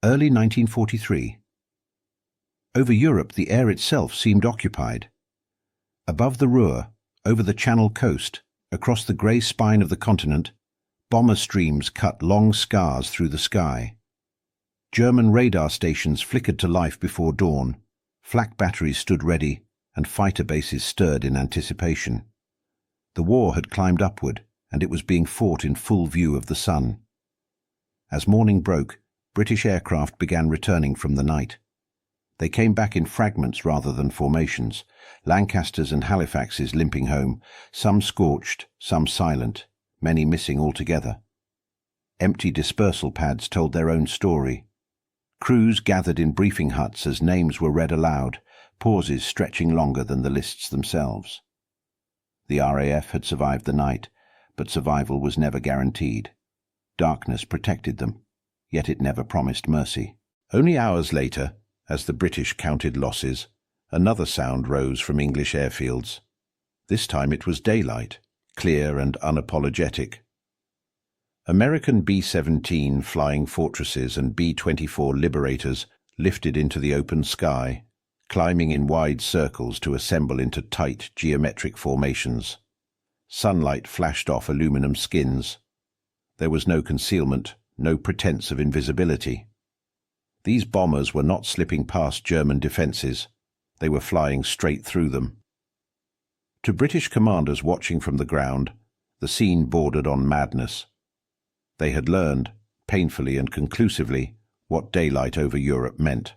Early 1943. Over Europe, the air itself seemed occupied. Above the Ruhr, over the Channel coast, across the grey spine of the continent, bomber streams cut long scars through the sky. German radar stations flickered to life before dawn, flak batteries stood ready, and fighter bases stirred in anticipation. The war had climbed upward, and it was being fought in full view of the sun. As morning broke, British aircraft began returning from the night. They came back in fragments rather than formations, Lancasters and Halifaxes limping home, some scorched, some silent, many missing altogether. Empty dispersal pads told their own story. Crews gathered in briefing huts as names were read aloud, pauses stretching longer than the lists themselves. The RAF had survived the night, but survival was never guaranteed. Darkness protected them, yet it never promised mercy. Only hours later, as the British counted losses, another sound rose from English airfields. This time it was daylight, clear and unapologetic. American B-17 Flying Fortresses and B-24 Liberators lifted into the open sky, climbing in wide circles to assemble into tight geometric formations. Sunlight flashed off aluminum skins. There was no concealment, no pretense of invisibility. These bombers were not slipping past German defences. They were flying straight through them. To British commanders watching from the ground, the scene bordered on madness. They had learned, painfully and conclusively, what daylight over Europe meant.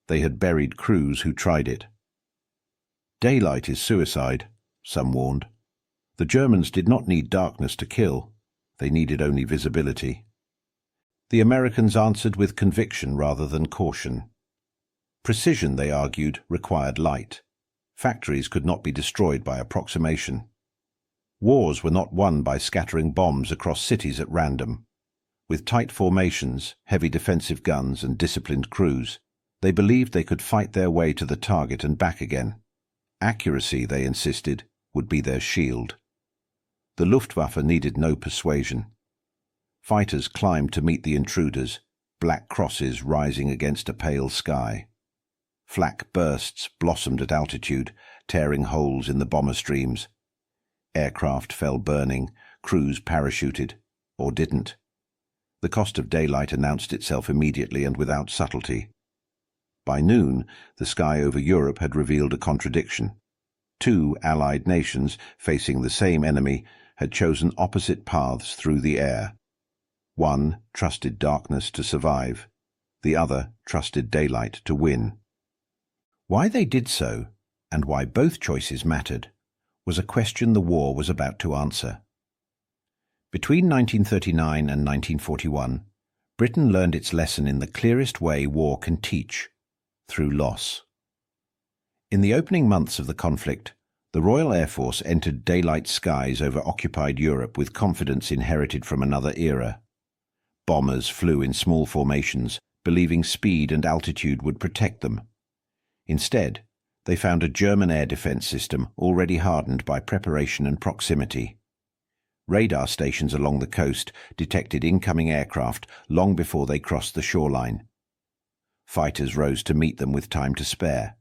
They had buried crews who tried it. Daylight is suicide, some warned. The Germans did not need darkness to kill. They needed only visibility. The Americans answered with conviction rather than caution. Precision, they argued, required light. Factories could not be destroyed by approximation. Wars were not won by scattering bombs across cities at random. With tight formations, heavy defensive guns and disciplined crews, they believed they could fight their way to the target and back again. Accuracy, they insisted, would be their shield. The Luftwaffe needed no persuasion. Fighters climbed to meet the intruders, black crosses rising against a pale sky. Flak bursts blossomed at altitude, tearing holes in the bomber streams. Aircraft fell burning, crews parachuted, or didn't. The cost of daylight announced itself immediately and without subtlety. By noon, the sky over Europe had revealed a contradiction. Two Allied nations, facing the same enemy, had chosen opposite paths through the air. One trusted darkness to survive. The other trusted daylight to win. Why they did so, and why both choices mattered, was a question the war was about to answer. Between 1939 and 1941, Britain learned its lesson in the clearest way war can teach, through loss. In the opening months of the conflict, the Royal Air Force entered daylight skies over occupied Europe with confidence inherited from another era. Bombers flew in small formations, believing speed and altitude would protect them. Instead, they found a German air defense system already hardened by preparation and proximity. Radar stations along the coast detected incoming aircraft long before they crossed the shoreline. Fighters rose to meet them with time to spare.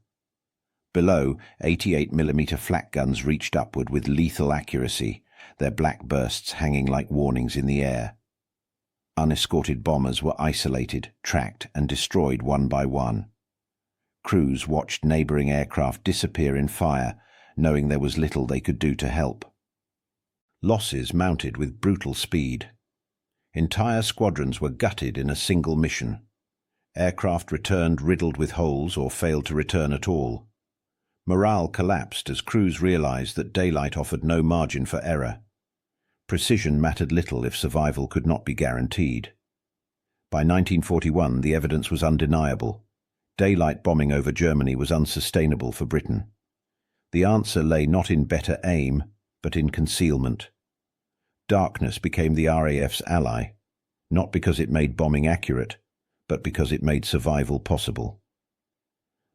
Below, 88mm flak guns reached upward with lethal accuracy, their black bursts hanging like warnings in the air. Unescorted bombers were isolated, tracked, and destroyed one by one. Crews watched neighbouring aircraft disappear in fire, knowing there was little they could do to help. Losses mounted with brutal speed. Entire squadrons were gutted in a single mission. Aircraft returned riddled with holes or failed to return at all. Morale collapsed as crews realised that daylight offered no margin for error. Precision mattered little if survival could not be guaranteed. By 1941, the evidence was undeniable. Daylight bombing over Germany was unsustainable for Britain. The answer lay not in better aim, but in concealment. Darkness became the RAF's ally, not because it made bombing accurate, but because it made survival possible.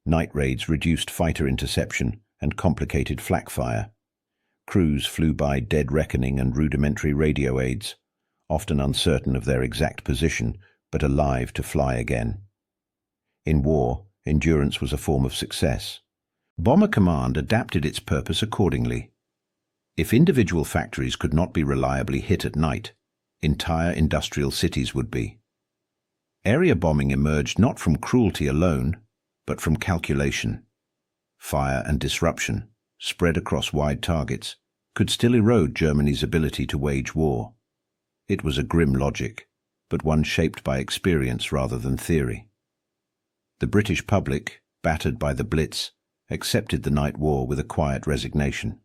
Night raids reduced fighter interception and complicated flak fire. Crews flew by dead reckoning and rudimentary radio aids, often uncertain of their exact position, but alive to fly again. In war, endurance was a form of success. Bomber Command adapted its purpose accordingly. If individual factories could not be reliably hit at night, entire industrial cities would be. Area bombing emerged not from cruelty alone, but from calculation. Fire and disruption, spread across wide targets, could still erode Germany's ability to wage war. It was a grim logic, but one shaped by experience rather than theory. The British public, battered by the Blitz, accepted the night war with a quiet resignation.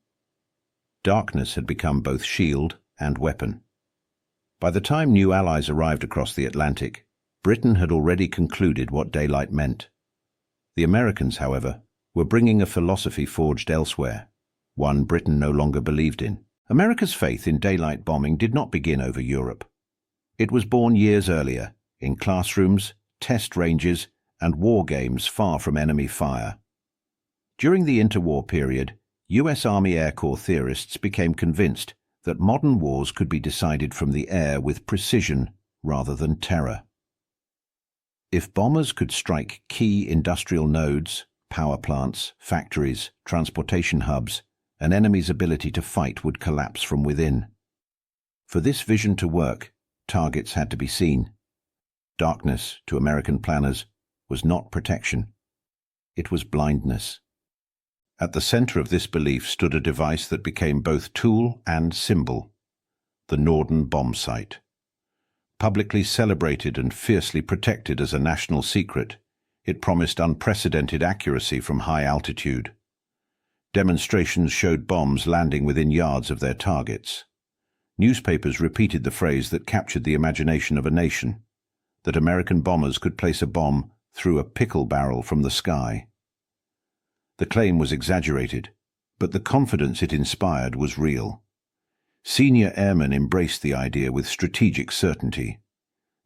Darkness had become both shield and weapon. By the time new allies arrived across the Atlantic, Britain had already concluded what daylight meant. The Americans, however, were bringing a philosophy forged elsewhere, one Britain no longer believed in. America's faith in daylight bombing did not begin over Europe. It was born years earlier, in classrooms, test ranges, and war games far from enemy fire. During the interwar period, U.S. Army Air Corps theorists became convinced that modern wars could be decided from the air with precision rather than terror. If bombers could strike key industrial nodes, power plants, factories, transportation hubs, an enemy's ability to fight would collapse from within. For this vision to work, targets had to be seen. Darkness, to American planners, was not protection. It was blindness. At the center of this belief stood a device that became both tool and symbol: the Norden bomb sight. Publicly celebrated and fiercely protected as a national secret, it promised unprecedented accuracy from high altitude. Demonstrations showed bombs landing within yards of their targets. Newspapers repeated the phrase that captured the imagination of a nation, that American bombers could place a bomb through a pickle barrel from the sky. The claim was exaggerated, but the confidence it inspired was real. Senior airmen embraced the idea with strategic certainty.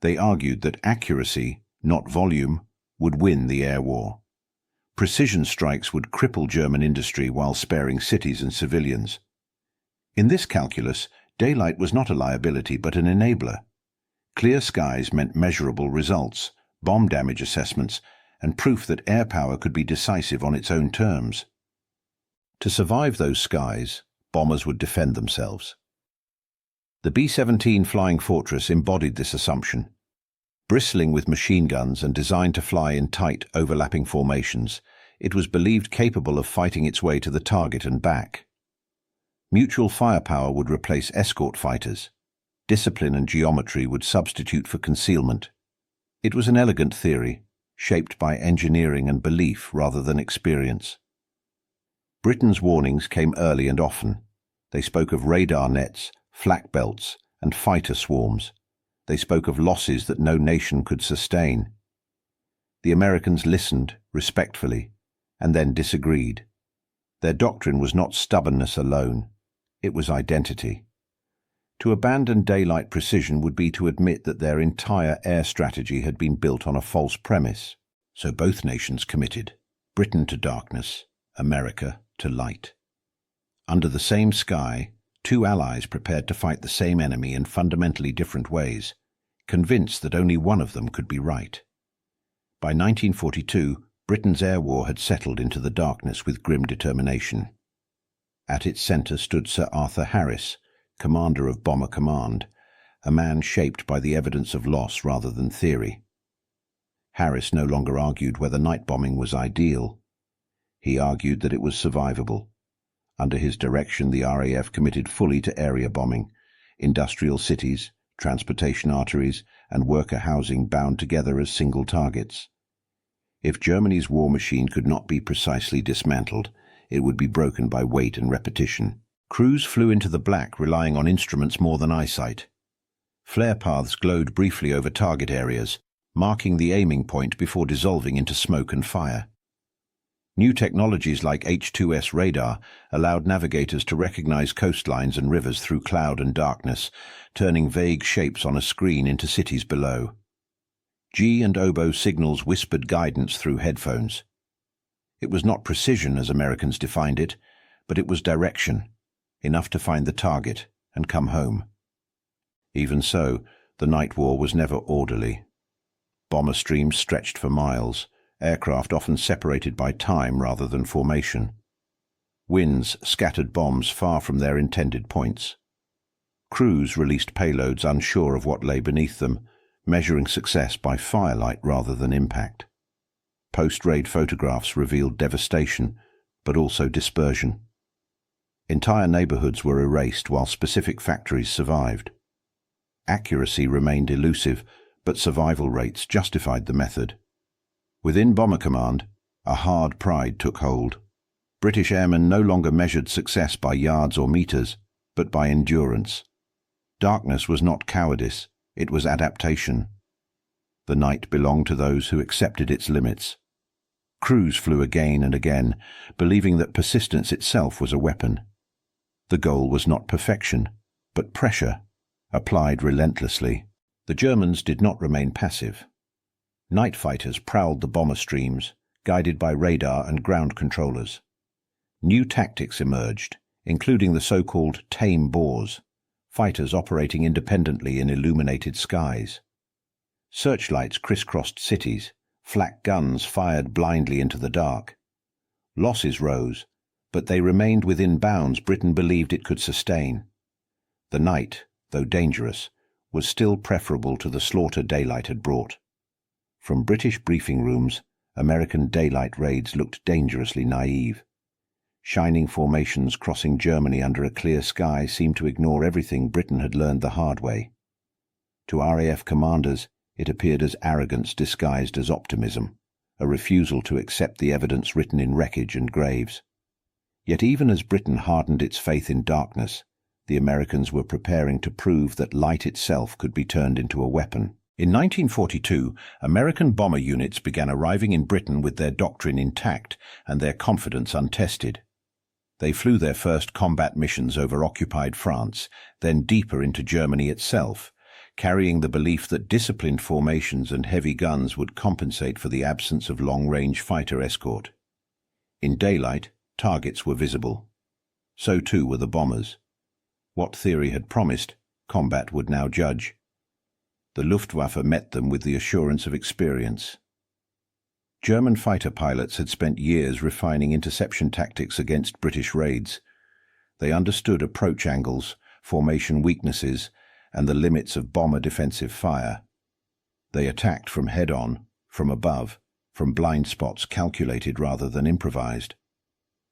They argued that accuracy, not volume, would win the air war. Precision strikes would cripple German industry while sparing cities and civilians. In this calculus, daylight was not a liability but an enabler. Clear skies meant measurable results, bomb damage assessments, and proof that air power could be decisive on its own terms. To survive those skies, bombers would defend themselves. The B-17 Flying Fortress embodied this assumption. Bristling with machine guns and designed to fly in tight, overlapping formations, it was believed capable of fighting its way to the target and back. Mutual firepower would replace escort fighters. Discipline and geometry would substitute for concealment. It was an elegant theory, shaped by engineering and belief rather than experience. Britain's warnings came early and often. They spoke of radar nets, flak belts, and fighter swarms. They spoke of losses that no nation could sustain. The Americans listened respectfully, and then disagreed. Their doctrine was not stubbornness alone. It was identity. To abandon daylight precision would be to admit that their entire air strategy had been built on a false premise. So both nations committed, Britain to darkness, America to light. Under the same sky, two allies prepared to fight the same enemy in fundamentally different ways, convinced that only one of them could be right. By 1942, Britain's air war had settled into the darkness with grim determination. At its center stood Sir Arthur Harris, commander of Bomber Command, a man shaped by the evidence of loss rather than theory. Harris no longer argued whether night bombing was ideal. He argued that it was survivable. Under his direction, the RAF committed fully to area bombing, industrial cities, transportation arteries, and worker housing bound together as single targets. If Germany's war machine could not be precisely dismantled, it would be broken by weight and repetition. Crews flew into the black, relying on instruments more than eyesight. Flare paths glowed briefly over target areas, marking the aiming point before dissolving into smoke and fire. New technologies like H2S radar allowed navigators to recognize coastlines and rivers through cloud and darkness, turning vague shapes on a screen into cities below. G and oboe signals whispered guidance through headphones. It was not precision as Americans defined it, but it was direction, enough to find the target and come home. Even so, the night war was never orderly. Bomber streams stretched for miles, aircraft often separated by time rather than formation. Winds scattered bombs far from their intended points. Crews released payloads unsure of what lay beneath them, measuring success by firelight rather than impact. Post-raid photographs revealed devastation, but also dispersion. Entire neighborhoods were erased while specific factories survived. Accuracy remained elusive, but survival rates justified the method. Within Bomber Command, a hard pride took hold. British airmen no longer measured success by yards or meters, but by endurance. Darkness was not cowardice, it was adaptation. The night belonged to those who accepted its limits. Crews flew again and again, believing that persistence itself was a weapon. The goal was not perfection, but pressure, applied relentlessly. The Germans did not remain passive. Night fighters prowled the bomber streams, guided by radar and ground controllers. New tactics emerged, including the so-called tame bores, fighters operating independently in illuminated skies. Searchlights crisscrossed cities, flak guns fired blindly into the dark. Losses rose, but they remained within bounds Britain believed it could sustain. The night, though dangerous, was still preferable to the slaughter daylight had brought. From British briefing rooms, American daylight raids looked dangerously naive. Shining formations crossing Germany under a clear sky seemed to ignore everything Britain had learned the hard way. To RAF commanders, it appeared as arrogance disguised as optimism, a refusal to accept the evidence written in wreckage and graves. Yet even as Britain hardened its faith in darkness, the Americans were preparing to prove that light itself could be turned into a weapon. In 1942, American bomber units began arriving in Britain with their doctrine intact and their confidence untested. They flew their first combat missions over occupied France, then deeper into Germany itself, carrying the belief that disciplined formations and heavy guns would compensate for the absence of long-range fighter escort. In daylight, targets were visible. So too were the bombers. What theory had promised, combat would now judge. The Luftwaffe met them with the assurance of experience. German fighter pilots had spent years refining interception tactics against British raids. They understood approach angles, formation weaknesses, and the limits of bomber defensive fire. They attacked from head-on, from above, from blind spots calculated rather than improvised.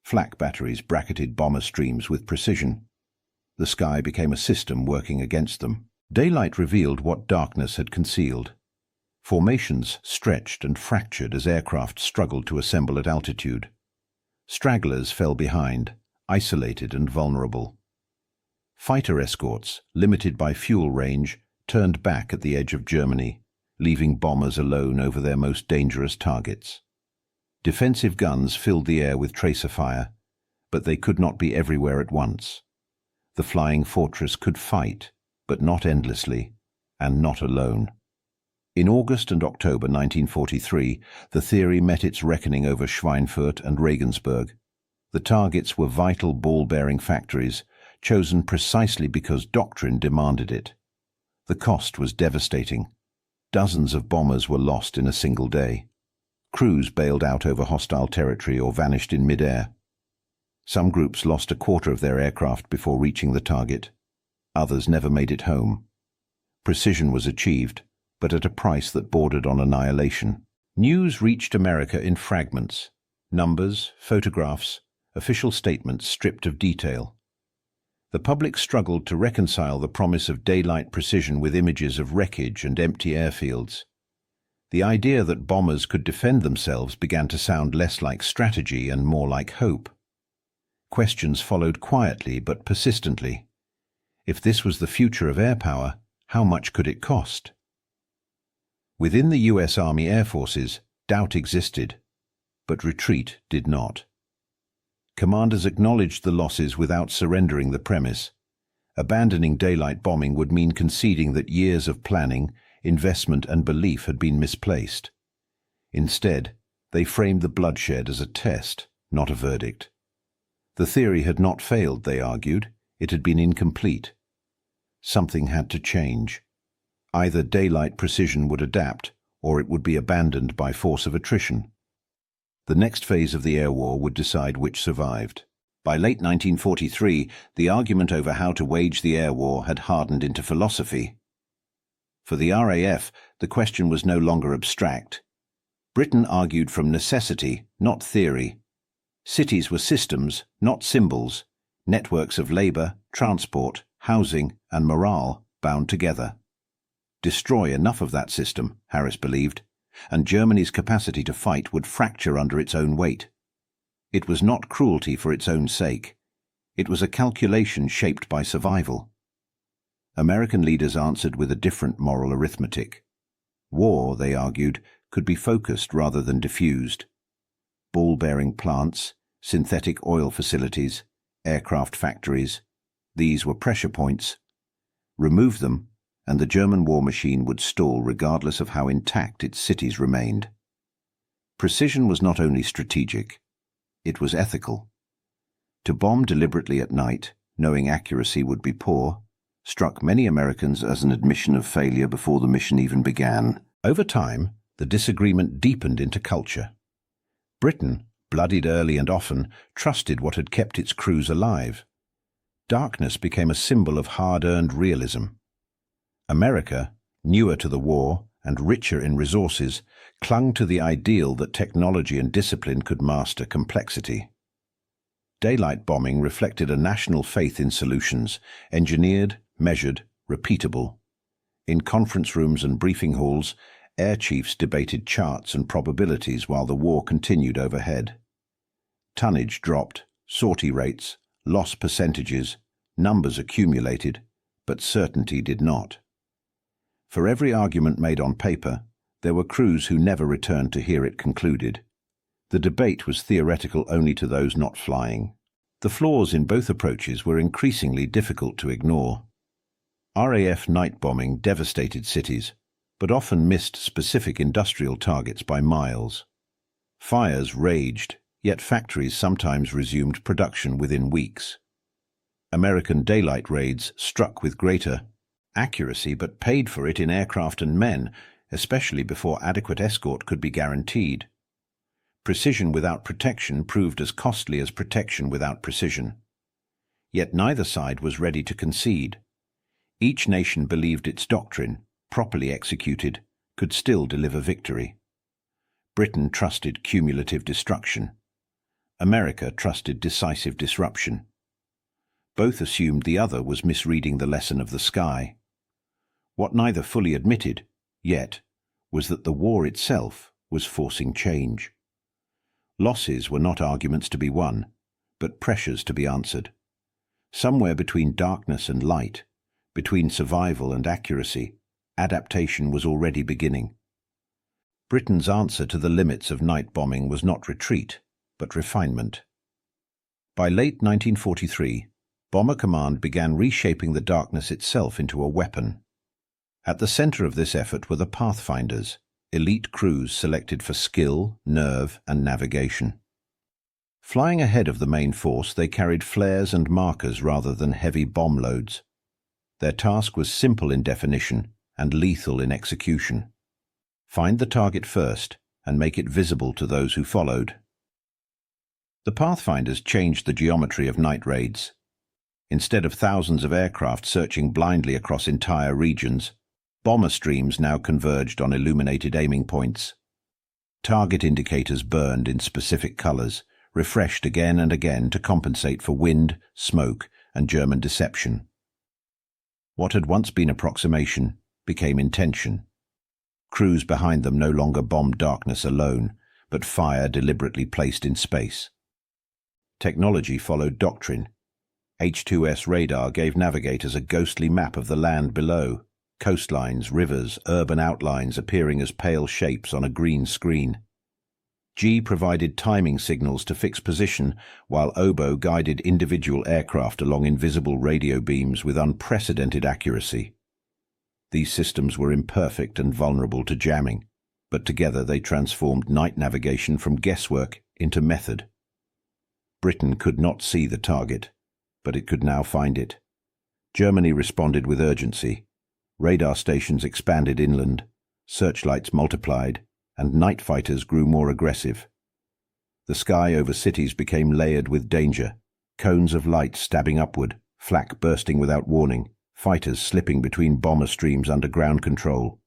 Flak batteries bracketed bomber streams with precision. The sky became a system working against them. Daylight revealed what darkness had concealed. Formations stretched and fractured as aircraft struggled to assemble at altitude. Stragglers fell behind, isolated and vulnerable. Fighter escorts, limited by fuel range, turned back at the edge of Germany, leaving bombers alone over their most dangerous targets. Defensive guns filled the air with tracer fire, but they could not be everywhere at once. The flying fortress could fight, but not endlessly, and not alone. In August and October 1943, the theory met its reckoning over Schweinfurt and Regensburg. The targets were vital ball-bearing factories, chosen precisely because doctrine demanded it. The cost was devastating. Dozens of bombers were lost in a single day. Crews bailed out over hostile territory or vanished in mid-air. Some groups lost a quarter of their aircraft before reaching the target. Others never made it home. Precision was achieved, but at a price that bordered on annihilation. News reached America in fragments: numbers, photographs, official statements stripped of detail. The public struggled to reconcile the promise of daylight precision with images of wreckage and empty airfields. The idea that bombers could defend themselves began to sound less like strategy and more like hope. Questions followed quietly but persistently. If this was the future of air power, how much could it cost? Within the U.S. Army Air Forces, doubt existed, but retreat did not. Commanders acknowledged the losses without surrendering the premise. Abandoning daylight bombing would mean conceding that years of planning, investment and belief had been misplaced. Instead, they framed the bloodshed as a test, not a verdict. The theory had not failed, they argued. It had been incomplete. Something had to change. Either daylight precision would adapt, or it would be abandoned by force of attrition. The next phase of the air war would decide which survived. By late 1943, the argument over how to wage the air war had hardened into philosophy. For the RAF, the question was no longer abstract. Britain argued from necessity, not theory. Cities were systems, not symbols, networks of labour, transport, housing, and morale bound together. Destroy enough of that system, Harris believed, and Germany's capacity to fight would fracture under its own weight. It was not cruelty for its own sake. It was a calculation shaped by survival. American leaders answered with a different moral arithmetic. War, they argued, could be focused rather than diffused. Ball-bearing plants, synthetic oil facilities, aircraft factories, these were pressure points. Remove them, and the German war machine would stall regardless of how intact its cities remained. Precision was not only strategic, it was ethical. To bomb deliberately at night, knowing accuracy would be poor, struck many Americans as an admission of failure before the mission even began. Over time, the disagreement deepened into culture. Britain, bloodied early and often, trusted what had kept its crews alive. Darkness became a symbol of hard-earned realism. America, newer to the war and richer in resources, clung to the ideal that technology and discipline could master complexity. Daylight bombing reflected a national faith in solutions, engineered, measured, repeatable. In conference rooms and briefing halls, air chiefs debated charts and probabilities while the war continued overhead. Tonnage dropped, sortie rates, loss percentages, numbers accumulated, but certainty did not. For every argument made on paper, there were crews who never returned to hear it concluded. The debate was theoretical only to those not flying. The flaws in both approaches were increasingly difficult to ignore. RAF night bombing devastated cities, but often missed specific industrial targets by miles. Fires raged, yet factories sometimes resumed production within weeks. American daylight raids struck with greater accuracy but paid for it in aircraft and men, especially before adequate escort could be guaranteed. Precision without protection proved as costly as protection without precision. Yet neither side was ready to concede. Each nation believed its doctrine, properly executed, could still deliver victory. Britain trusted cumulative destruction. America trusted decisive disruption. Both assumed the other was misreading the lesson of the sky. What neither fully admitted, yet, was that the war itself was forcing change. Losses were not arguments to be won, but pressures to be answered. Somewhere between darkness and light, between survival and accuracy, adaptation was already beginning. Britain's answer to the limits of night bombing was not retreat, but refinement. By late 1943, Bomber Command began reshaping the darkness itself into a weapon. At the center of this effort were the Pathfinders, elite crews selected for skill, nerve, and navigation. Flying ahead of the main force, they carried flares and markers rather than heavy bomb loads. Their task was simple in definition and lethal in execution. Find the target first and make it visible to those who followed. The Pathfinders changed the geometry of night raids. Instead of thousands of aircraft searching blindly across entire regions, bomber streams now converged on illuminated aiming points. Target indicators burned in specific colors, refreshed again and again to compensate for wind, smoke, and German deception. What had once been approximation became intention. Crews behind them no longer bombed darkness alone, but fire deliberately placed in space. Technology followed doctrine. H2S radar gave navigators a ghostly map of the land below, coastlines, rivers, urban outlines appearing as pale shapes on a green screen. G provided timing signals to fix position, while Oboe guided individual aircraft along invisible radio beams with unprecedented accuracy. These systems were imperfect and vulnerable to jamming, but together they transformed night navigation from guesswork into method. Britain could not see the target, but it could now find it. Germany responded with urgency. Radar stations expanded inland. searchlights multiplied, and night fighters grew more aggressive. The sky over cities became layered with danger, cones of light stabbing upward, flak bursting without warning, fighters slipping between bomber streams under ground control.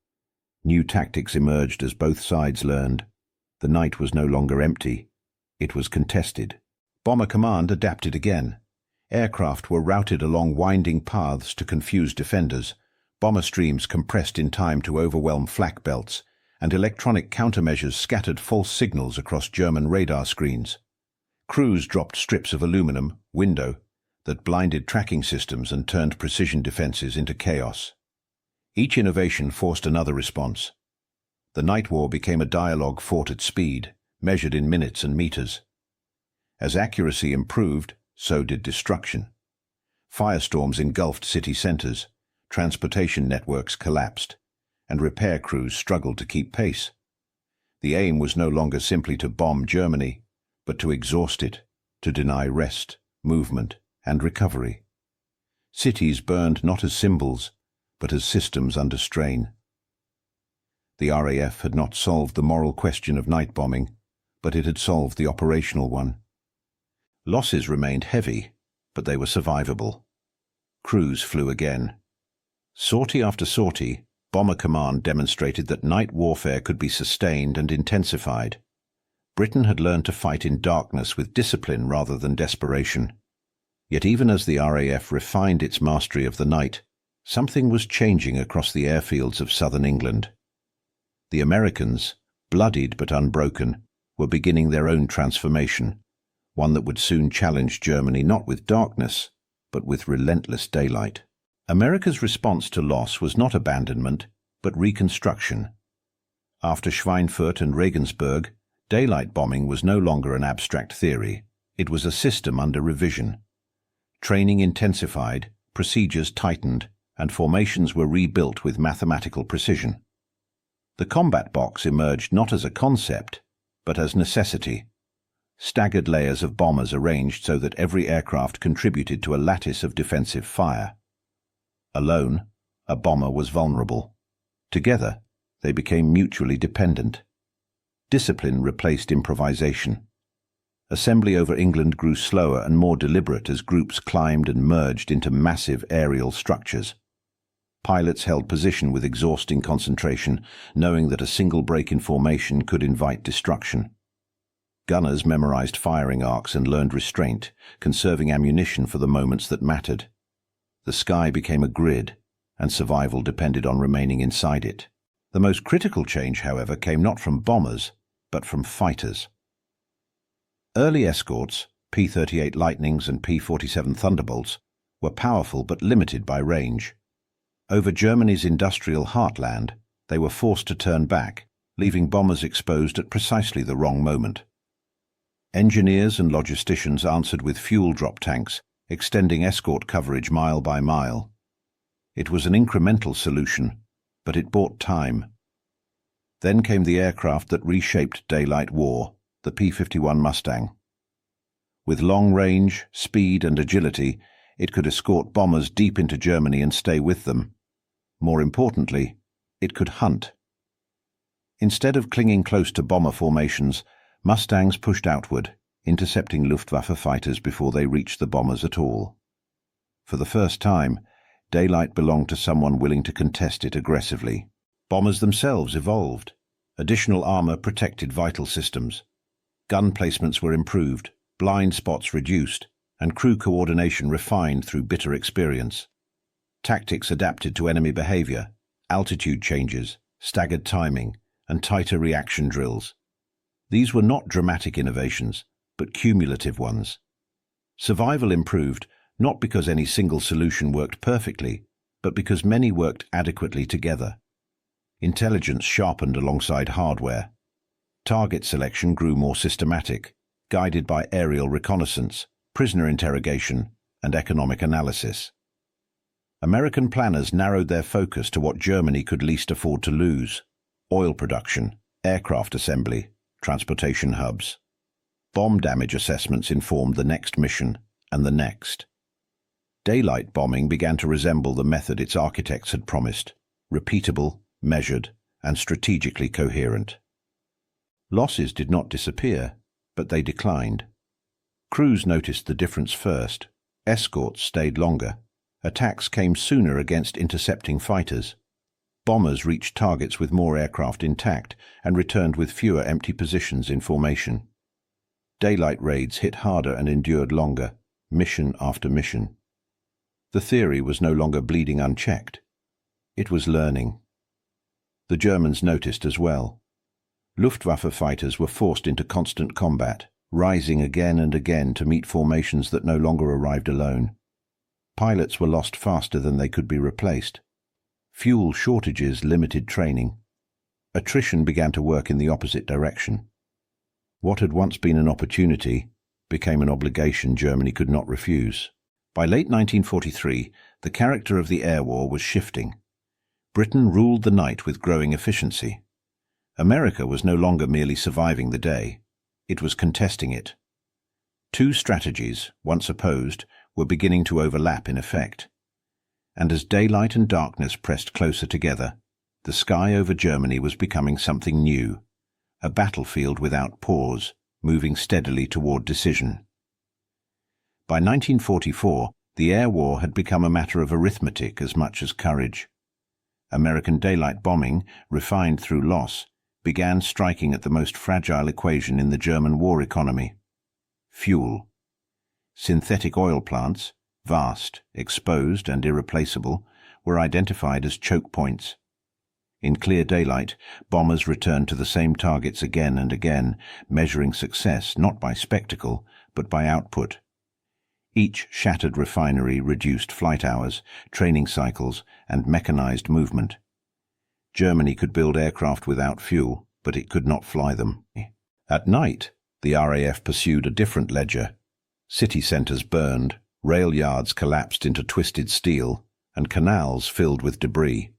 New tactics emerged as both sides learned. The night was no longer empty. It was contested. Bomber Command adapted again. Aircraft were routed along winding paths to confuse defenders, bomber streams compressed in time to overwhelm flak belts, and electronic countermeasures scattered false signals across German radar screens. Crews dropped strips of aluminum, window, that blinded tracking systems and turned precision defenses into chaos. Each innovation forced another response. The night war became a dialogue fought at speed, measured in minutes and meters. As accuracy improved, so did destruction. Firestorms engulfed city centers, transportation networks collapsed, and repair crews struggled to keep pace. The aim was no longer simply to bomb Germany, but to exhaust it, to deny rest, movement, and recovery. Cities burned not as symbols, but as systems under strain. The RAF had not solved the moral question of night bombing, but it had solved the operational one. Losses remained heavy, but they were survivable. Crews flew again. Sortie after sortie, Bomber Command demonstrated that night warfare could be sustained and intensified. Britain had learned to fight in darkness with discipline rather than desperation. Yet even as the RAF refined its mastery of the night, something was changing across the airfields of southern England. The Americans, bloodied but unbroken, were beginning their own transformation, one that would soon challenge Germany not with darkness, but with relentless daylight. America's response to loss was not abandonment, but reconstruction. After Schweinfurt and Regensburg, daylight bombing was no longer an abstract theory. It was a system under revision. Training intensified, procedures tightened, and formations were rebuilt with mathematical precision. The combat box emerged not as a concept, but as necessity. Staggered layers of bombers arranged so that every aircraft contributed to a lattice of defensive fire. Alone, a bomber was vulnerable. Together, they became mutually dependent. Discipline replaced improvisation. Assembly over England grew slower and more deliberate as groups climbed and merged into massive aerial structures. Pilots held position with exhausting concentration, knowing that a single break in formation could invite destruction. Gunners memorized firing arcs and learned restraint, conserving ammunition for the moments that mattered. The sky became a grid, and survival depended on remaining inside it. The most critical change, however, came not from bombers, but from fighters. Early escorts, P-38 Lightnings and P-47 Thunderbolts, were powerful but limited by range. Over Germany's industrial heartland, they were forced to turn back, leaving bombers exposed at precisely the wrong moment. Engineers and logisticians answered with fuel drop tanks, extending escort coverage mile by mile. It was an incremental solution, but it bought time. Then came the aircraft that reshaped daylight war, the P-51 Mustang. With long range, speed and agility, it could escort bombers deep into Germany and stay with them. More importantly, it could hunt. Instead of clinging close to bomber formations, Mustangs pushed outward, intercepting Luftwaffe fighters before they reached the bombers at all. For the first time, daylight belonged to someone willing to contest it aggressively. Bombers themselves evolved. Additional armor protected vital systems. Gun placements were improved, blind spots reduced, and crew coordination refined through bitter experience. Tactics adapted to enemy behavior, altitude changes, staggered timing, and tighter reaction drills. These were not dramatic innovations, but cumulative ones. Survival improved not because any single solution worked perfectly, but because many worked adequately together. Intelligence sharpened alongside hardware. Target selection grew more systematic, guided by aerial reconnaissance, prisoner interrogation, and economic analysis. American planners narrowed their focus to what Germany could least afford to lose: oil production, aircraft assembly, transportation hubs. Bomb damage assessments informed the next mission and the next. Daylight bombing began to resemble the method its architects had promised: repeatable, measured, and strategically coherent. Losses did not disappear, but they declined. Crews noticed the difference first. Escorts stayed longer. Attacks came sooner against intercepting fighters. Bombers reached targets with more aircraft intact and returned with fewer empty positions in formation. Daylight raids hit harder and endured longer, mission after mission. The theory was no longer bleeding unchecked. It was learning. The Germans noticed as well. Luftwaffe fighters were forced into constant combat, rising again and again to meet formations that no longer arrived alone. Pilots were lost faster than they could be replaced. Fuel shortages limited training. Attrition began to work in the opposite direction. What had once been an opportunity became an obligation Germany could not refuse. By late 1943, the character of the air war was shifting. Britain ruled the night with growing efficiency. America was no longer merely surviving the day. It was contesting it. Two strategies, once opposed, were beginning to overlap in effect. And as daylight and darkness pressed closer together, the sky over Germany was becoming something new, a battlefield without pause, moving steadily toward decision. By 1944, the air war had become a matter of arithmetic as much as courage. American daylight bombing, refined through loss, began striking at the most fragile equation in the German war economy: fuel. Synthetic oil plants, vast, exposed and irreplaceable, were identified as choke points. In clear daylight, bombers returned to the same targets again and again, measuring success not by spectacle, but by output. Each shattered refinery reduced flight hours, training cycles, and mechanized movement. Germany could build aircraft without fuel, but it could not fly them. At night, the RAF pursued a different ledger. City centers burned, rail yards collapsed into twisted steel, and canals filled with debris.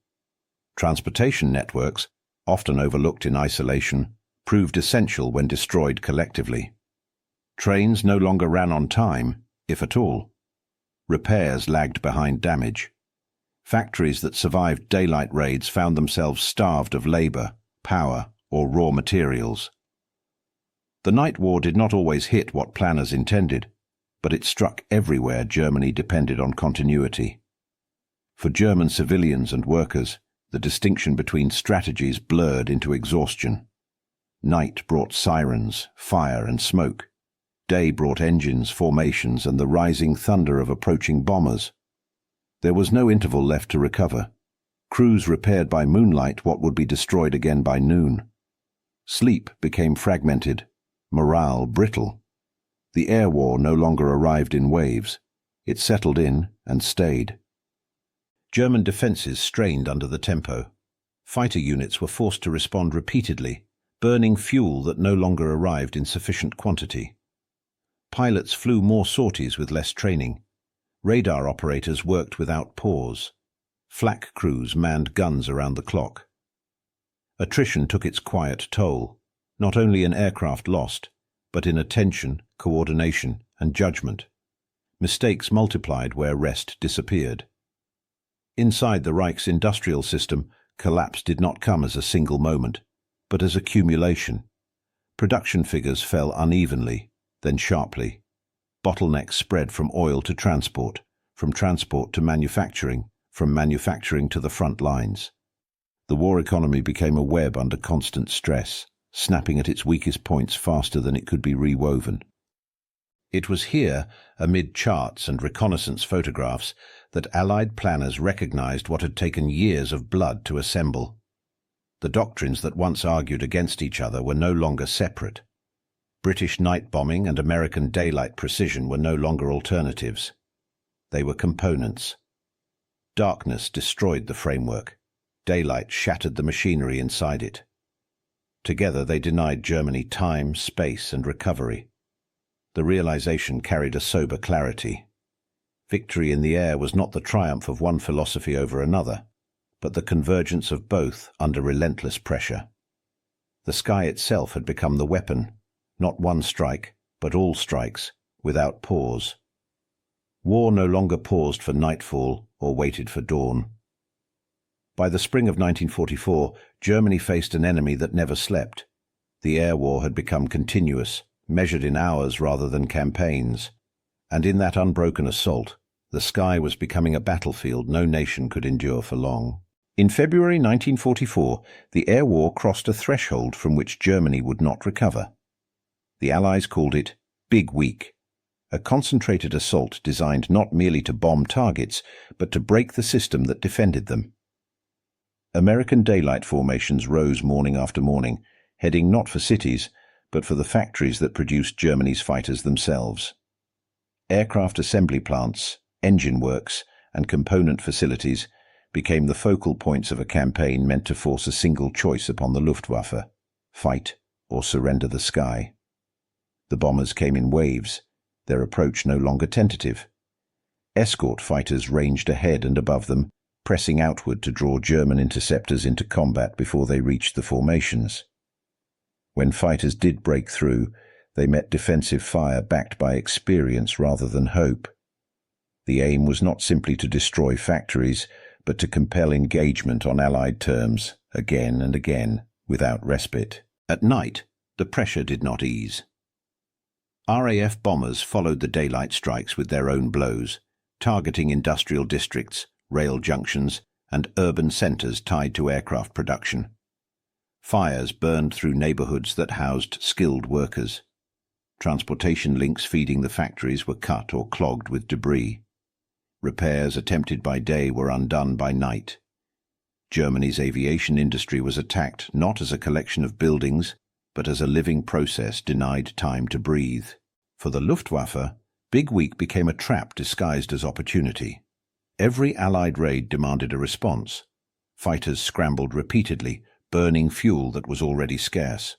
Transportation networks, often overlooked in isolation, proved essential when destroyed collectively. Trains no longer ran on time, if at all. Repairs lagged behind damage. Factories that survived daylight raids found themselves starved of labor, power, or raw materials. The night war did not always hit what planners intended, but it struck everywhere Germany depended on continuity. For German civilians and workers, the distinction between strategies blurred into exhaustion. Night brought sirens, fire and smoke. Day brought engines, formations, and the rising thunder of approaching bombers. There was no interval left to recover. Crews repaired by moonlight what would be destroyed again by noon. Sleep became fragmented, morale brittle. The air war no longer arrived in waves. It settled in and stayed. German defenses strained under the tempo. Fighter units were forced to respond repeatedly, burning fuel that no longer arrived in sufficient quantity. Pilots flew more sorties with less training. Radar operators worked without pause. Flak crews manned guns around the clock. Attrition took its quiet toll, not only in aircraft lost, but in attention, coordination, and judgment. Mistakes multiplied where rest disappeared. Inside the Reich's industrial system, collapse did not come as a single moment, but as accumulation. Production figures fell unevenly, then sharply. Bottlenecks spread from oil to transport, from transport to manufacturing, from manufacturing to the front lines. The war economy became a web under constant stress, snapping at its weakest points faster than it could be rewoven. It was here, amid charts and reconnaissance photographs, that Allied planners recognized what had taken years of blood to assemble. The doctrines that once argued against each other were no longer separate. British night bombing and American daylight precision were no longer alternatives. They were components. Darkness destroyed the framework. Daylight shattered the machinery inside it. Together they denied Germany time, space, and recovery. The realization carried a sober clarity. Victory in the air was not the triumph of one philosophy over another, but the convergence of both under relentless pressure. The sky itself had become the weapon, not one strike, but all strikes, without pause. War no longer paused for nightfall or waited for dawn. By the spring of 1944, Germany faced an enemy that never slept. The air war had become continuous, measured in hours rather than campaigns. And in that unbroken assault, the sky was becoming a battlefield no nation could endure for long. In February 1944, the air war crossed a threshold from which Germany would not recover. The Allies called it Big Week, a concentrated assault designed not merely to bomb targets, but to break the system that defended them. American daylight formations rose morning after morning, heading not for cities, but for the factories that produced Germany's fighters themselves. Aircraft assembly plants, engine works, and component facilities became the focal points of a campaign meant to force a single choice upon the Luftwaffe: fight or surrender the sky. The bombers came in waves, their approach no longer tentative. Escort fighters ranged ahead and above them, pressing outward to draw German interceptors into combat before they reached the formations. When fighters did break through, they met defensive fire backed by experience rather than hope. The aim was not simply to destroy factories, but to compel engagement on Allied terms, again and again, without respite. At night, the pressure did not ease. RAF bombers followed the daylight strikes with their own blows, targeting industrial districts, rail junctions, and urban centres tied to aircraft production. Fires burned through neighbourhoods that housed skilled workers. Transportation links feeding the factories were cut or clogged with debris. Repairs attempted by day were undone by night. Germany's aviation industry was attacked not as a collection of buildings, but as a living process denied time to breathe. For the Luftwaffe, Big Week became a trap disguised as opportunity. Every Allied raid demanded a response. Fighters scrambled repeatedly, burning fuel that was already scarce.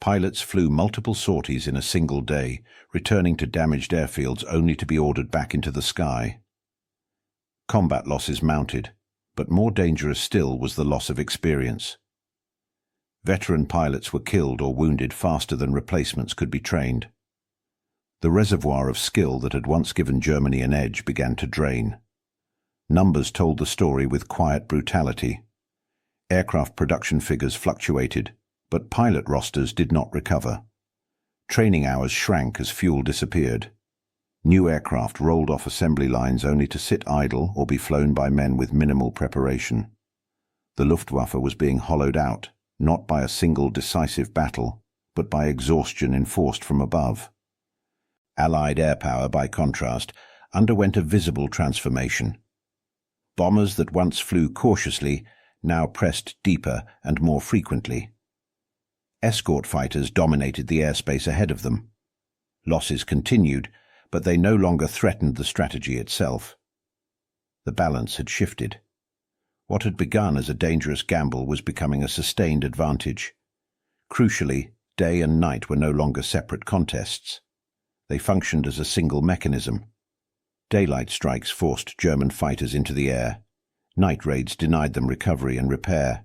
Pilots flew multiple sorties in a single day, returning to damaged airfields only to be ordered back into the sky. Combat losses mounted, but more dangerous still was the loss of experience. Veteran pilots were killed or wounded faster than replacements could be trained. The reservoir of skill that had once given Germany an edge began to drain. Numbers told the story with quiet brutality. Aircraft production figures fluctuated, but pilot rosters did not recover. Training hours shrank as fuel disappeared. New aircraft rolled off assembly lines only to sit idle or be flown by men with minimal preparation. The Luftwaffe was being hollowed out, not by a single decisive battle, but by exhaustion enforced from above. Allied air power, by contrast, underwent a visible transformation. Bombers that once flew cautiously now pressed deeper and more frequently. Escort fighters dominated the airspace ahead of them. Losses continued, but they no longer threatened the strategy itself. The balance had shifted. What had begun as a dangerous gamble was becoming a sustained advantage. Crucially, day and night were no longer separate contests. They functioned as a single mechanism. Daylight strikes forced German fighters into the air. Night raids denied them recovery and repair.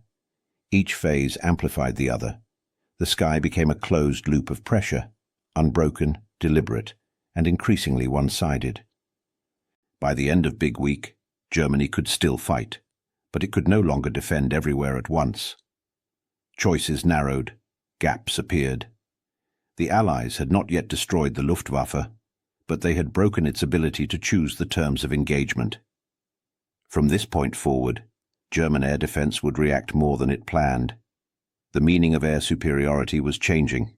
Each phase amplified the other. The sky became a closed loop of pressure, unbroken, deliberate, and increasingly one-sided. By the end of Big Week, Germany could still fight, but it could no longer defend everywhere at once. Choices narrowed, gaps appeared. The Allies had not yet destroyed the Luftwaffe, but they had broken its ability to choose the terms of engagement. From this point forward, German air defense would react more than it planned. The meaning of air superiority was changing.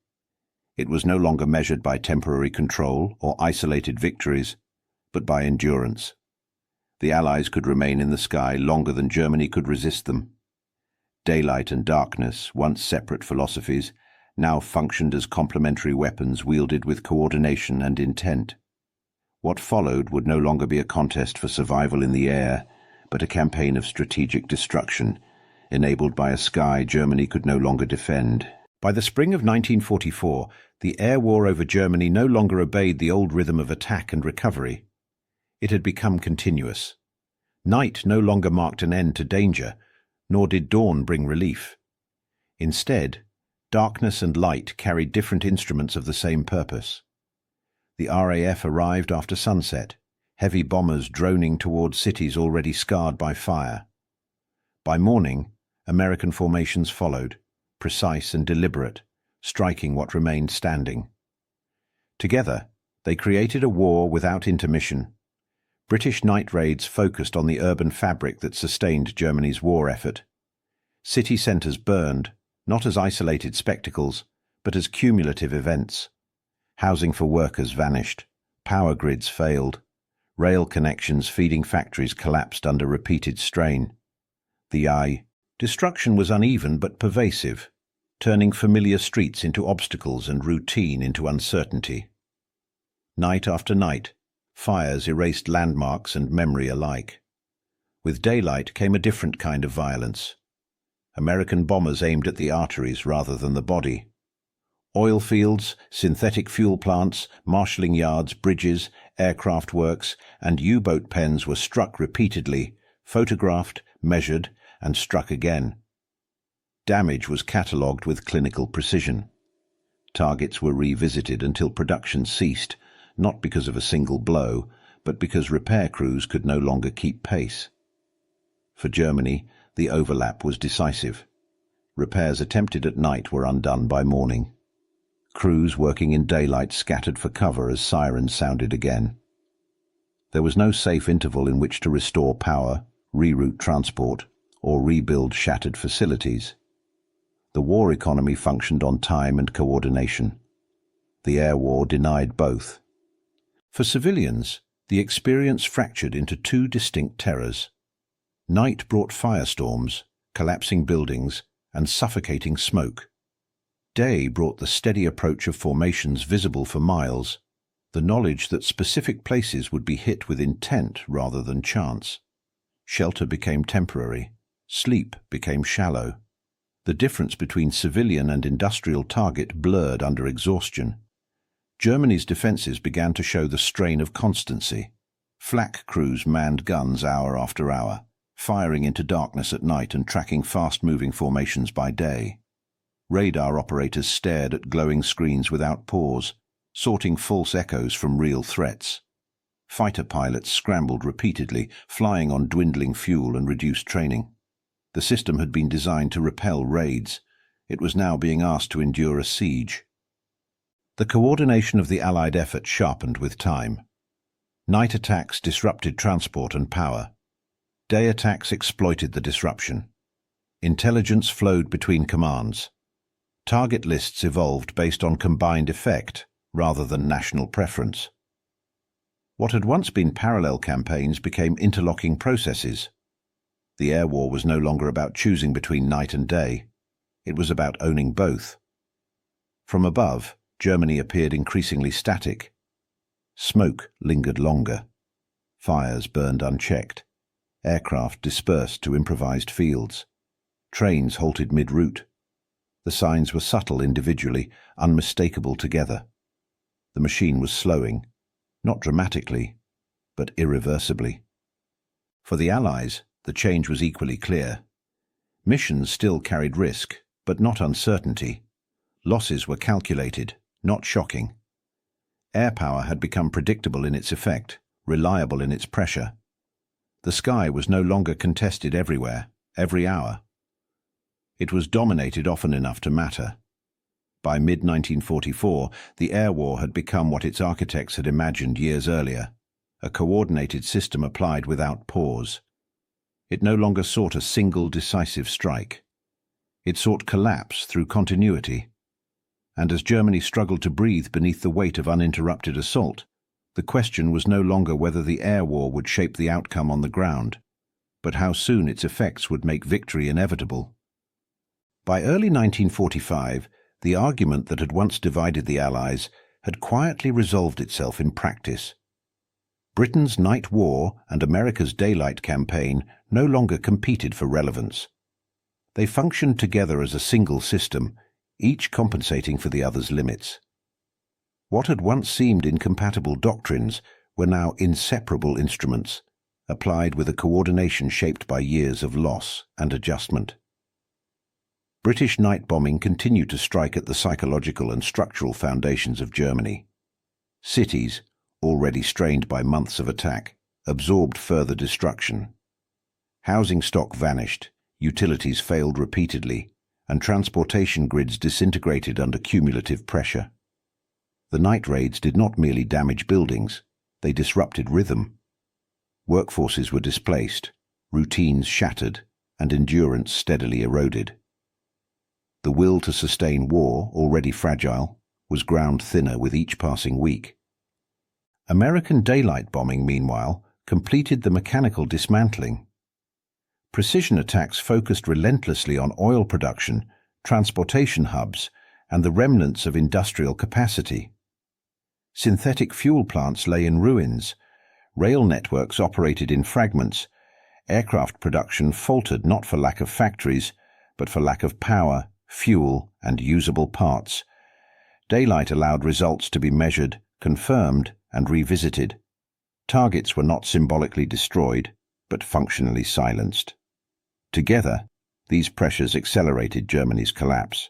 It was no longer measured by temporary control or isolated victories, but by endurance. The Allies could remain in the sky longer than Germany could resist them. Daylight and darkness, once separate philosophies, now functioned as complementary weapons wielded with coordination and intent. What followed would no longer be a contest for survival in the air, but a campaign of strategic destruction, enabled by a sky Germany could no longer defend. By the spring of 1944, the air war over Germany no longer obeyed the old rhythm of attack and recovery. It had become continuous. Night no longer marked an end to danger, nor did dawn bring relief. Instead, darkness and light carried different instruments of the same purpose. The RAF arrived after sunset, heavy bombers droning towards cities already scarred by fire. By morning, American formations followed, precise and deliberate, striking what remained standing. Together, they created a war without intermission. British night raids focused on the urban fabric that sustained Germany's war effort. City centres burned, not as isolated spectacles, but as cumulative events. Housing for workers vanished, power grids failed, rail connections feeding factories collapsed under repeated strain. The destruction was uneven but pervasive, turning familiar streets into obstacles and routine into uncertainty. Night after night, fires erased landmarks and memory alike. With daylight came a different kind of violence. American bombers aimed at the arteries rather than the body. Oil fields, synthetic fuel plants, marshalling yards, bridges, aircraft works, and U-boat pens were struck repeatedly, photographed, measured, and struck again. Damage was catalogued with clinical precision. Targets were revisited until production ceased, not because of a single blow, but because repair crews could no longer keep pace. For Germany, the overlap was decisive. Repairs attempted at night were undone by morning. Crews working in daylight scattered for cover as sirens sounded again. There was no safe interval in which to restore power, reroute transport, or rebuild shattered facilities. The war economy functioned on time and coordination. The air war denied both. For civilians, the experience fractured into two distinct terrors. Night brought firestorms, collapsing buildings, and suffocating smoke. Day brought the steady approach of formations visible for miles, the knowledge that specific places would be hit with intent rather than chance. Shelter became temporary. Sleep became shallow. The difference between civilian and industrial target blurred under exhaustion. Germany's defences began to show the strain of constancy. Flak crews manned guns hour after hour, firing into darkness at night and tracking fast-moving formations by day. Radar operators stared at glowing screens without pause, sorting false echoes from real threats. Fighter pilots scrambled repeatedly, flying on dwindling fuel and reduced training. The system had been designed to repel raids. It was now being asked to endure a siege. The coordination of the Allied effort sharpened with time. Night attacks disrupted transport and power. Day attacks exploited the disruption. Intelligence flowed between commands. Target lists evolved based on combined effect rather than national preference. What had once been parallel campaigns became interlocking processes. The air war was no longer about choosing between night and day. It was about owning both. From above, Germany appeared increasingly static. Smoke lingered longer. Fires burned unchecked. Aircraft dispersed to improvised fields. Trains halted mid-route. The signs were subtle individually, unmistakable together. The machine was slowing, not dramatically, but irreversibly. For the Allies, the change was equally clear. Missions still carried risk, but not uncertainty. Losses were calculated, not shocking. Air power had become predictable in its effect, reliable in its pressure. The sky was no longer contested everywhere, every hour. It was dominated often enough to matter. By mid-1944, the air war had become what its architects had imagined years earlier, a coordinated system applied without pause. It no longer sought a single decisive strike. It sought collapse through continuity. And as Germany struggled to breathe beneath the weight of uninterrupted assault, the question was no longer whether the air war would shape the outcome on the ground, but how soon its effects would make victory inevitable. By early 1945, the argument that had once divided the Allies had quietly resolved itself in practice. Britain's night war and America's daylight campaign no longer competed for relevance. They functioned together as a single system, each compensating for the other's limits. What had once seemed incompatible doctrines were now inseparable instruments, applied with a coordination shaped by years of loss and adjustment. British night bombing continued to strike at the psychological and structural foundations of Germany. Cities, already strained by months of attack, absorbed further destruction. Housing stock vanished, Utilities failed repeatedly, and transportation grids disintegrated under cumulative pressure. The night raids did not merely damage buildings, they disrupted rhythm. Workforces were displaced, routines shattered, and endurance steadily eroded. The will to sustain war, already fragile, was ground thinner with each passing week. American daylight bombing, meanwhile, completed the mechanical dismantling. Precision attacks focused relentlessly on oil production, transportation hubs, and the remnants of industrial capacity. Synthetic fuel plants lay in ruins, rail networks operated in fragments, aircraft production faltered not for lack of factories, but for lack of power, fuel, and usable parts. Daylight allowed results to be measured, confirmed, and revisited. Targets were not symbolically destroyed, but functionally silenced. Together, these pressures accelerated Germany's collapse.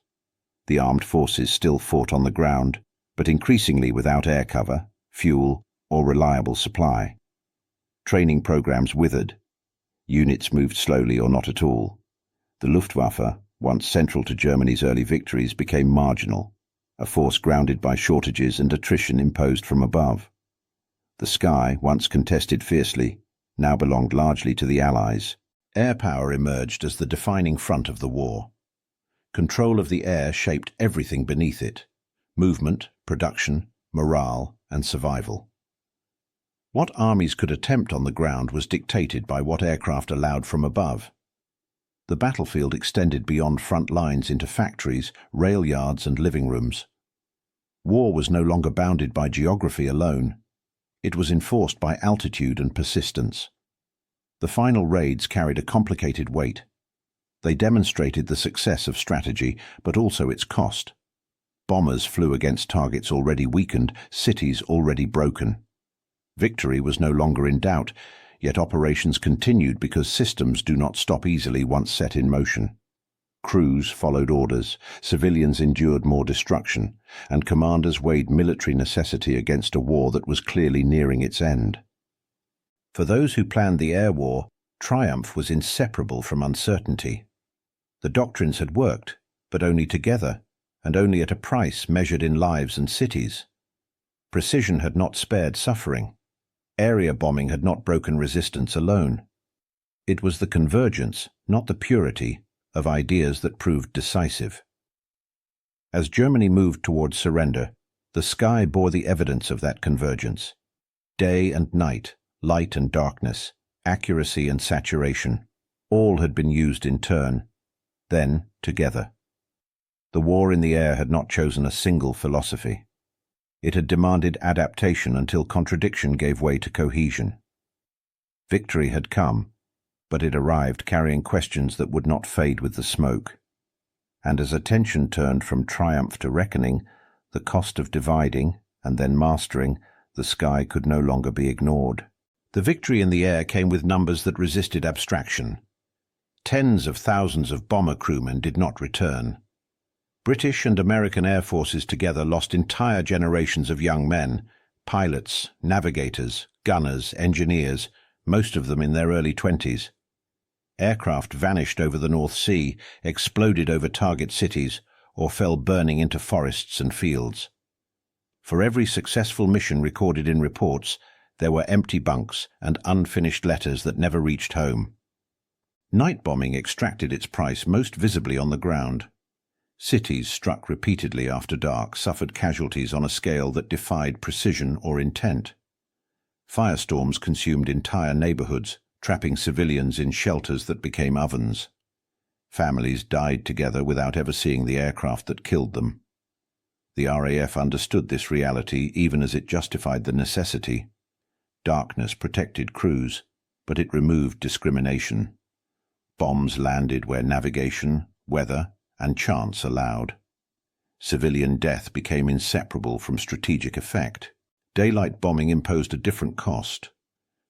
The armed forces still fought on the ground, but increasingly without air cover, fuel, or reliable supply. Training programs withered. Units moved slowly or not at all. The Luftwaffe, once central to Germany's early victories, became marginal, a force grounded by shortages and attrition imposed from above. The sky, once contested fiercely, now belonged largely to the Allies. Air power emerged as the defining front of the war. Control of the air shaped everything beneath it: movement, production, morale, and survival. What armies could attempt on the ground was dictated by what aircraft allowed from above. The battlefield extended beyond front lines into factories, rail yards, and living rooms. War was no longer bounded by geography alone. It was enforced by altitude and persistence. The final raids carried a complicated weight. They demonstrated the success of strategy, but also its cost. Bombers flew against targets already weakened, cities already broken. Victory was no longer in doubt, yet operations continued because systems do not stop easily once set in motion. Crews followed orders, civilians endured more destruction, and commanders weighed military necessity against a war that was clearly nearing its end. For those who planned the air war, triumph was inseparable from uncertainty. The doctrines had worked, but only together, and only at a price measured in lives and cities. Precision had not spared suffering. Area bombing had not broken resistance alone. It was the convergence, not the purity, of ideas that proved decisive. As Germany moved towards surrender, the sky bore the evidence of that convergence. Day and night, light and darkness, accuracy and saturation, all had been used in turn, then together. The war in the air had not chosen a single philosophy. It had demanded adaptation until contradiction gave way to cohesion. Victory had come, but it arrived carrying questions that would not fade with the smoke. And as attention turned from triumph to reckoning, the cost of dividing, and then mastering, the sky could no longer be ignored. The victory in the air came with numbers that resisted abstraction. Tens of thousands of bomber crewmen did not return. British and American air forces together lost entire generations of young men, pilots, navigators, gunners, engineers, most of them in their early 20s. Aircraft vanished over the North Sea, exploded over target cities, or fell burning into forests and fields. For every successful mission recorded in reports, there were empty bunks and unfinished letters that never reached home. Night bombing extracted its price most visibly on the ground. Cities struck repeatedly after dark suffered casualties on a scale that defied precision or intent. Firestorms consumed entire neighborhoods, trapping civilians in shelters that became ovens. Families died together without ever seeing the aircraft that killed them. The RAF understood this reality even as it justified the necessity. Darkness protected crews, but it removed discrimination. Bombs landed where navigation, weather, and chance allowed. Civilian death became inseparable from strategic effect. Daylight bombing imposed a different cost.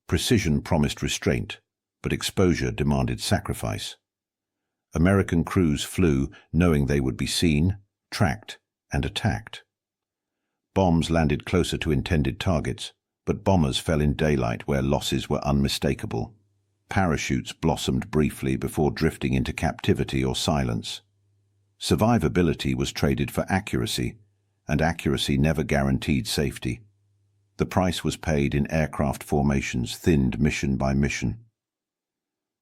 Precision promised restraint, but exposure demanded sacrifice. American crews flew knowing they would be seen, tracked, and attacked. Bombs landed closer to intended targets, but bombers fell in daylight where losses were unmistakable. Parachutes blossomed briefly before drifting into captivity or silence. Survivability was traded for accuracy, and accuracy never guaranteed safety. The price was paid in aircraft formations thinned mission by mission.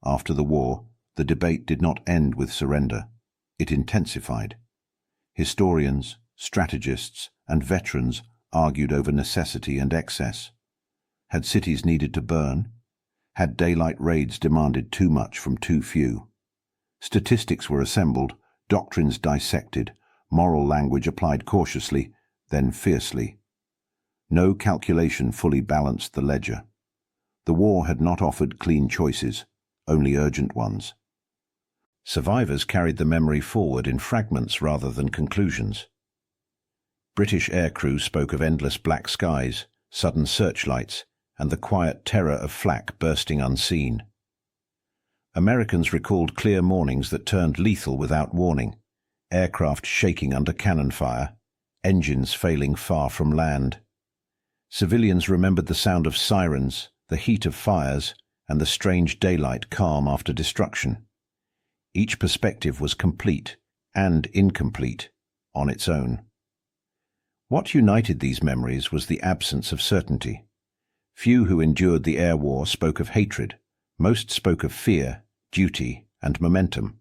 After the war, the debate did not end with surrender. It intensified. Historians, strategists, and veterans argued over necessity and excess. Had cities needed to burn? Had daylight raids demanded too much from too few? Statistics were assembled, doctrines dissected, moral language applied cautiously, then fiercely. No calculation fully balanced the ledger. The war had not offered clean choices, only urgent ones. Survivors carried the memory forward in fragments rather than conclusions. British aircrew spoke of endless black skies, sudden searchlights, and the quiet terror of flak bursting unseen. Americans recalled clear mornings that turned lethal without warning, aircraft shaking under cannon fire, engines failing far from land. Civilians remembered the sound of sirens, the heat of fires, and the strange daylight calm after destruction. Each perspective was complete and incomplete on its own. What united these memories was the absence of certainty. Few who endured the air war spoke of hatred. Most spoke of fear, duty, and momentum.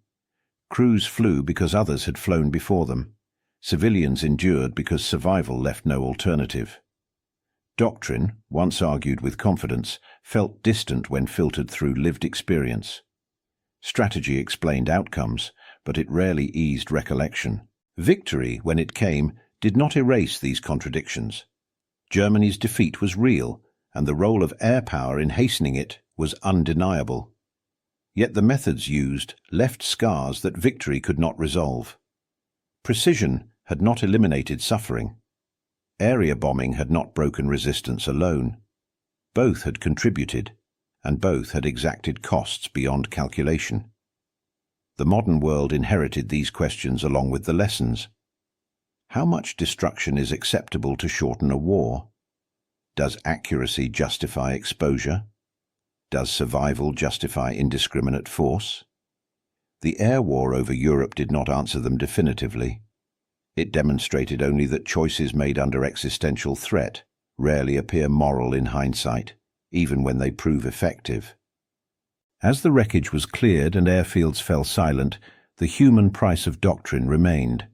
Crews flew because others had flown before them. Civilians endured because survival left no alternative. Doctrine, once argued with confidence, felt distant when filtered through lived experience. Strategy explained outcomes, but it rarely eased recollection. Victory, when it came, did not erase these contradictions. Germany's defeat was real, and the role of air power in hastening it was undeniable. Yet the methods used left scars that victory could not resolve. Precision had not eliminated suffering. Area bombing had not broken resistance alone. Both had contributed, and both had exacted costs beyond calculation. The modern world inherited these questions along with the lessons. How much destruction is acceptable to shorten a war? Does accuracy justify exposure? Does survival justify indiscriminate force? The air war over Europe did not answer them definitively. It demonstrated only that choices made under existential threat rarely appear moral in hindsight, even when they prove effective. As the wreckage was cleared and airfields fell silent, the human price of doctrine remained.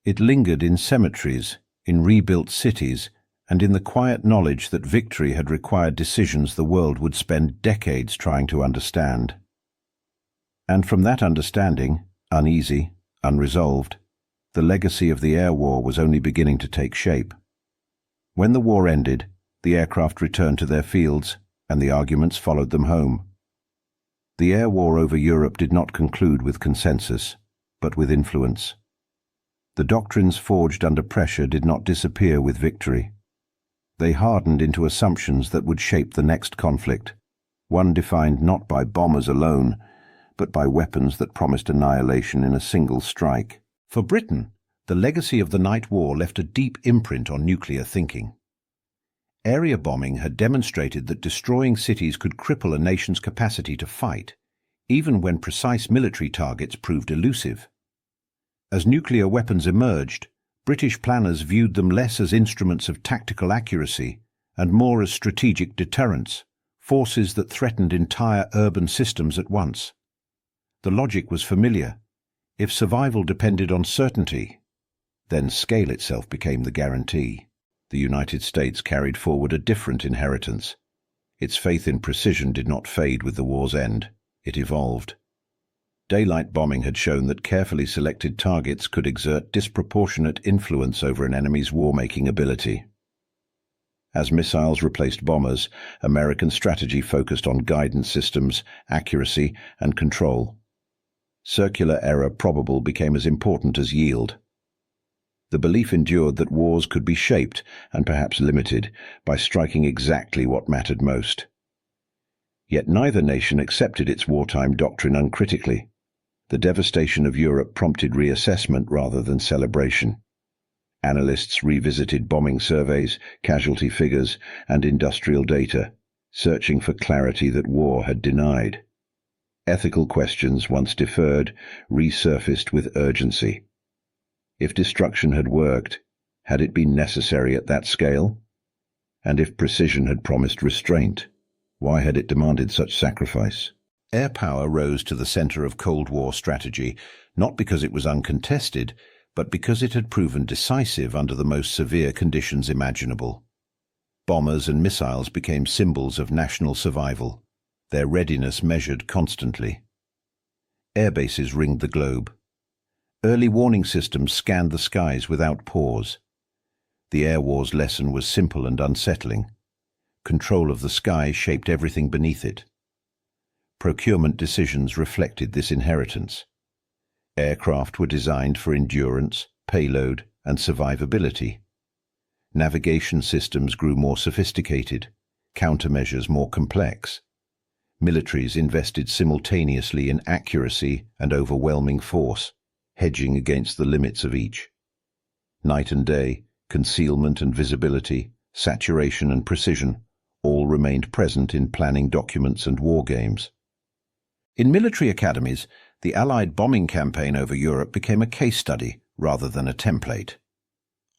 It lingered in cemeteries, in rebuilt cities, and in the quiet knowledge that victory had required decisions the world would spend decades trying to understand. And from that understanding, uneasy, unresolved, the legacy of the air war was only beginning to take shape. When the war ended, the aircraft returned to their fields, and the arguments followed them home. The air war over Europe did not conclude with consensus, but with influence. The doctrines forged under pressure did not disappear with victory. They hardened into assumptions that would shape the next conflict, one defined not by bombers alone, but by weapons that promised annihilation in a single strike. For Britain, the legacy of the Night War left a deep imprint on nuclear thinking. Area bombing had demonstrated that destroying cities could cripple a nation's capacity to fight, even when precise military targets proved elusive. As nuclear weapons emerged, British planners viewed them less as instruments of tactical accuracy and more as strategic deterrents, forces that threatened entire urban systems at once. The logic was familiar. If survival depended on certainty, then scale itself became the guarantee. The United States carried forward a different inheritance. Its faith in precision did not fade with the war's end. It evolved. Daylight bombing had shown that carefully selected targets could exert disproportionate influence over an enemy's war-making ability. As missiles replaced bombers, American strategy focused on guidance systems, accuracy, and control. Circular error probable became as important as yield. The belief endured that wars could be shaped, and perhaps limited, by striking exactly what mattered most. Yet neither nation accepted its wartime doctrine uncritically. The devastation of Europe prompted reassessment rather than celebration. Analysts revisited bombing surveys, casualty figures, and industrial data, searching for clarity that war had denied. Ethical questions, once deferred, resurfaced with urgency. If destruction had worked, had it been necessary at that scale? And if precision had promised restraint, why had it demanded such sacrifice? Air power rose to the center of Cold War strategy, not because it was uncontested, but because it had proven decisive under the most severe conditions imaginable. Bombers and missiles became symbols of national survival, their readiness measured constantly. Airbases ringed the globe. Early warning systems scanned the skies without pause. The air war's lesson was simple and unsettling. Control of the sky shaped everything beneath it. Procurement decisions reflected this inheritance. Aircraft were designed for endurance, payload, and survivability. Navigation systems grew more sophisticated, countermeasures more complex. Militaries invested simultaneously in accuracy and overwhelming force, hedging against the limits of each. Night and day, concealment and visibility, saturation and precision, all remained present in planning documents and war games. In military academies, the Allied bombing campaign over Europe became a case study rather than a template.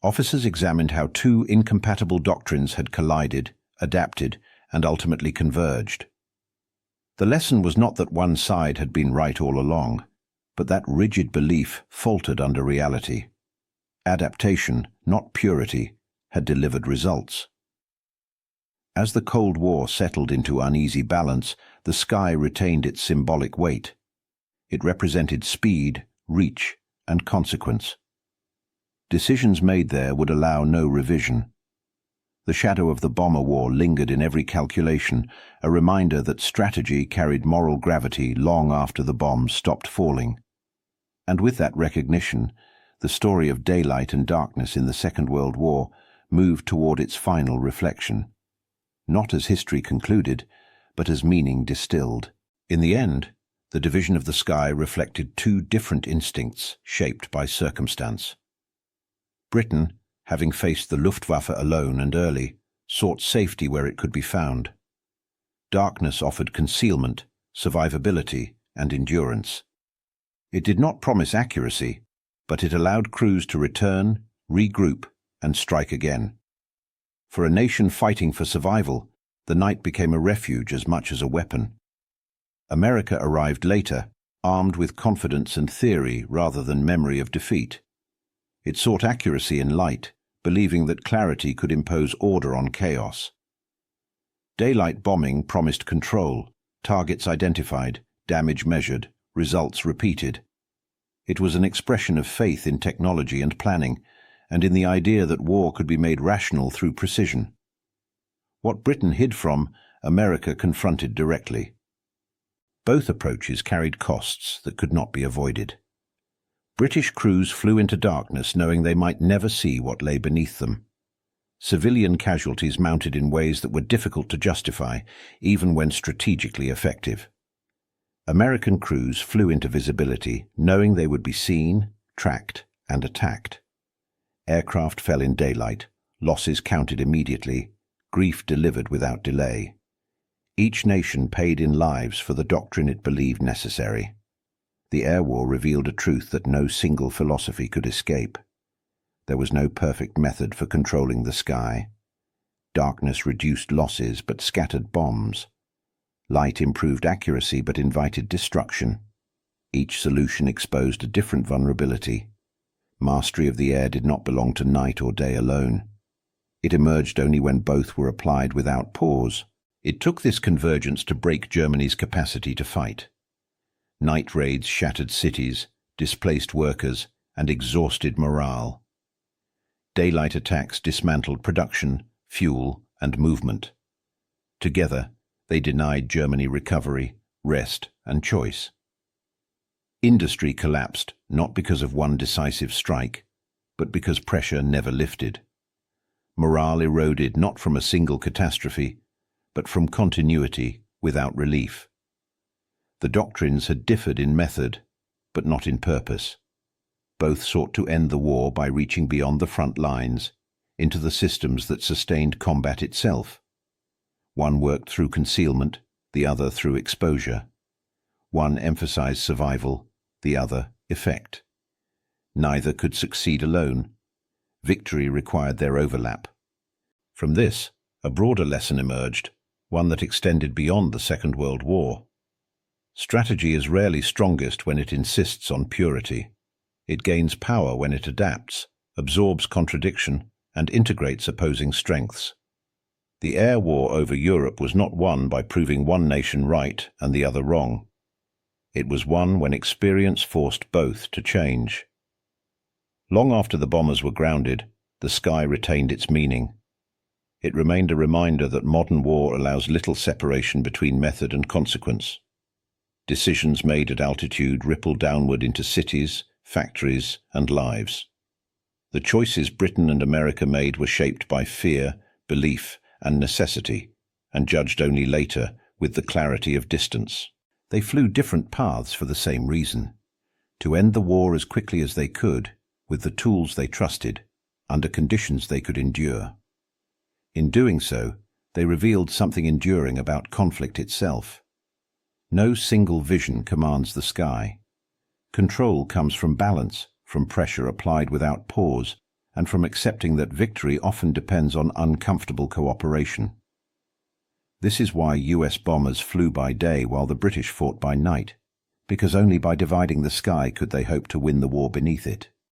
Officers examined how two incompatible doctrines had collided, adapted, and ultimately converged. The lesson was not that one side had been right all along, but that rigid belief faltered under reality. Adaptation, not purity, had delivered results. As the Cold War settled into uneasy balance, the sky retained its symbolic weight. It represented speed, reach, and consequence. Decisions made there would allow no revision. The shadow of the bomber war lingered in every calculation, a reminder that strategy carried moral gravity long after the bombs stopped falling. And with that recognition, the story of daylight and darkness in the Second World War moved toward its final reflection. Not as history concluded, but as meaning distilled. In the end, the division of the sky reflected two different instincts shaped by circumstance. Britain, having faced the Luftwaffe alone and early, sought safety where it could be found. Darkness offered concealment, survivability, and endurance. It did not promise accuracy, but it allowed crews to return, regroup, and strike again. For a nation fighting for survival, the night became a refuge as much as a weapon. America arrived later, armed with confidence and theory rather than memory of defeat. It sought accuracy in light, believing that clarity could impose order on chaos. Daylight bombing promised control, targets identified, damage measured, results repeated. It was an expression of faith in technology and planning, and in the idea that war could be made rational through precision. What Britain hid from, America confronted directly. Both approaches carried costs that could not be avoided. British crews flew into darkness knowing they might never see what lay beneath them. Civilian casualties mounted in ways that were difficult to justify, even when strategically effective. American crews flew into visibility, knowing they would be seen, tracked, and attacked. Aircraft fell in daylight, losses counted immediately, grief delivered without delay. Each nation paid in lives for the doctrine it believed necessary. The air war revealed a truth that no single philosophy could escape. There was no perfect method for controlling the sky. Darkness reduced losses but scattered bombs. Light improved accuracy but invited destruction. Each solution exposed a different vulnerability. Mastery of the air did not belong to night or day alone. It emerged only when both were applied without pause. It took this convergence to break Germany's capacity to fight. Night raids shattered cities, displaced workers, and exhausted morale. Daylight attacks dismantled production, fuel, and movement. Together, they denied Germany recovery, rest, and choice. Industry collapsed not because of one decisive strike, but because pressure never lifted. Morale eroded not from a single catastrophe, but from continuity without relief. The doctrines had differed in method, but not in purpose. Both sought to end the war by reaching beyond the front lines, into the systems that sustained combat itself. One worked through concealment, the other through exposure. One emphasized survival, the other effect. Neither could succeed alone. Victory required their overlap. From this, a broader lesson emerged, one that extended beyond the Second World War. Strategy is rarely strongest when it insists on purity. It gains power when it adapts, absorbs contradiction, and integrates opposing strengths. The air war over Europe was not won by proving one nation right and the other wrong. It was won when experience forced both to change. Long after the bombers were grounded, the sky retained its meaning. It remained a reminder that modern war allows little separation between method and consequence. Decisions made at altitude ripple downward into cities, factories, and lives. The choices Britain and America made were shaped by fear, belief, and necessity, and judged only later with the clarity of distance. They flew different paths for the same reason: to end the war as quickly as they could, with the tools they trusted, under conditions they could endure. In doing so, they revealed something enduring about conflict itself. No single vision commands the sky. Control comes from balance, from pressure applied without pause, and from accepting that victory often depends on uncomfortable cooperation. This is why US bombers flew by day while the British fought by night, because only by dividing the sky could they hope to win the war beneath it.